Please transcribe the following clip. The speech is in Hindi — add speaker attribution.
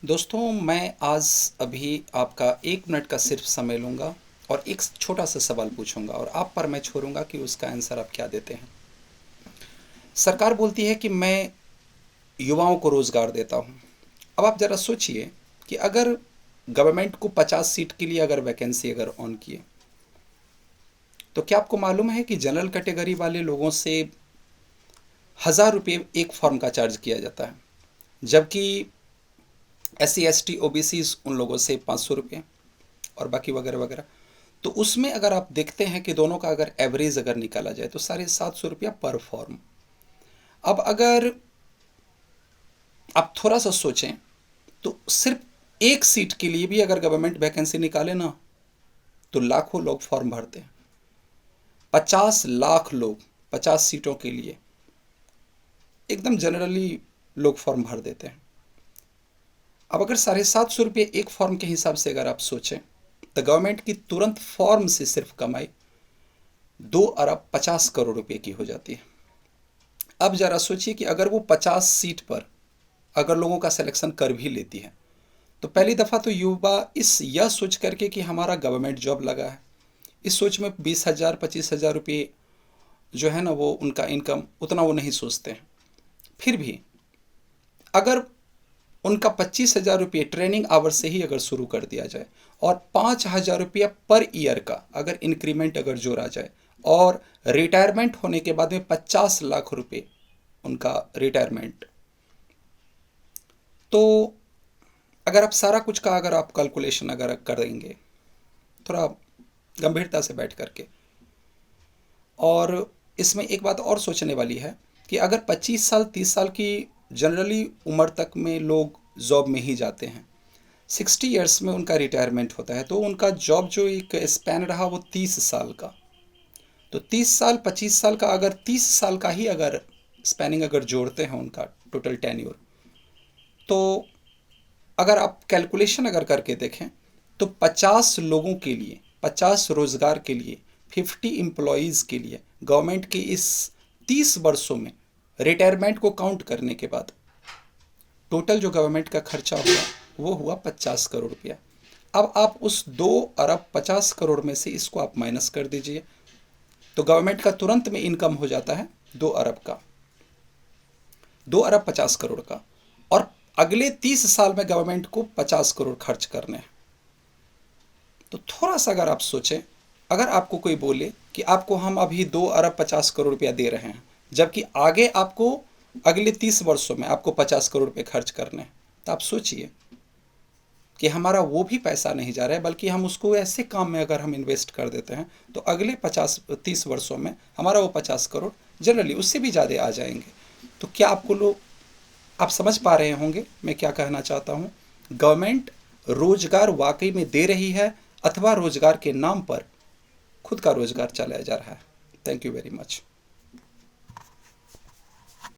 Speaker 1: दोस्तों, मैं आज अभी आपका 1 मिनट का सिर्फ समय लूँगा और एक छोटा सा सवाल पूछूंगा और आप पर मैं छोड़ूंगा कि उसका आंसर आप क्या देते हैं। सरकार बोलती है कि मैं युवाओं को रोज़गार देता हूँ। अब आप ज़रा सोचिए कि अगर गवर्नमेंट को 50 सीट के लिए अगर वैकेंसी अगर ऑन किए, तो क्या आपको मालूम है कि जनरल कैटेगरी वाले लोगों से 1000 रुपये एक फॉर्म का चार्ज किया जाता है, जबकि SC ST OBC उन लोगों से 500 रुपये और बाकी वगैरह वगैरह। तो उसमें अगर आप देखते हैं कि दोनों का अगर एवरेज अगर निकाला जाए तो 750 रुपया पर फॉर्म। अब अगर आप थोड़ा सा सोचें तो सिर्फ एक सीट के लिए भी अगर गवर्नमेंट वैकेंसी निकाले ना, तो लाखों लोग फॉर्म भरते हैं। 50 लाख लोग 50 सीटों के लिए एकदम जनरली लोग फॉर्म भर देते हैं। अब अगर 750 रुपये एक फॉर्म के हिसाब से अगर आप सोचें तो गवर्नमेंट की तुरंत फॉर्म से सिर्फ कमाई 2 अरब 50 करोड़ रुपए की हो जाती है। अब जरा सोचिए कि अगर वो 50 सीट पर अगर लोगों का सिलेक्शन कर भी लेती है, तो पहली दफ़ा तो युवा इस यह सोच करके कि हमारा गवर्नमेंट जॉब लगा है, इस सोच में 20,000 25,000 रुपये जो है ना वो उनका इनकम उतना वो नहीं सोचते हैं। फिर भी अगर उनका 25,000 रुपये ट्रेनिंग आवर से ही अगर शुरू कर दिया जाए और 5,000 रुपया पर ईयर का अगर इंक्रीमेंट अगर जोड़ा जाए और रिटायरमेंट होने के बाद में 50 लाख रुपये उनका रिटायरमेंट, तो अगर आप सारा कुछ का अगर आप कैलकुलेशन अगर करेंगे थोड़ा गंभीरता से बैठ करके, और इसमें एक बात और सोचने वाली है कि अगर 25 साल 30 साल की जनरली उम्र तक में लोग जॉब में ही जाते हैं, 60 ईयर्स में उनका रिटायरमेंट होता है, तो उनका जॉब जो एक स्पैन रहा वो 30 साल का। तो 30 साल 25 साल का अगर 30 साल का ही अगर स्पैनिंग अगर जोड़ते हैं उनका टोटल टेन्योर, तो अगर आप कैलकुलेशन अगर करके देखें तो 50 लोगों के लिए 50 रोजगार के लिए 50 एम्प्लॉयज़ के लिए गवर्नमेंट के इस 30 वर्षों में रिटायरमेंट को काउंट करने के बाद टोटल जो गवर्नमेंट का खर्चा हुआ वो हुआ 50 करोड़ रुपया। अब आप उस 2 अरब 50 करोड़ में से इसको आप माइनस कर दीजिए, तो गवर्नमेंट का तुरंत में इनकम हो जाता है 2 अरब का, 2 अरब 50 करोड़ का। और अगले 30 साल में गवर्नमेंट को 50 करोड़ खर्च करने हैं। तो थोड़ा सा अगर आप सोचें, अगर आपको कोई बोले कि आपको हम अभी 2 अरब 50 करोड़ रुपया दे रहे हैं, जबकि आगे आपको अगले 30 वर्षों में आपको 50 करोड़ रुपये खर्च करने हैं, तो आप सोचिए कि हमारा वो भी पैसा नहीं जा रहा है, बल्कि हम उसको ऐसे काम में अगर हम इन्वेस्ट कर देते हैं तो अगले 50 30 वर्षों में हमारा वो 50 करोड़ जनरली उससे भी ज़्यादा आ जाएंगे। तो क्या आपको लोग आप समझ पा रहे होंगे मैं क्या कहना चाहता हूँ। गवर्नमेंट रोजगार वाकई में दे रही है अथवा रोजगार के नाम पर खुद का रोजगार चलाया जा रहा है। Thank you very much.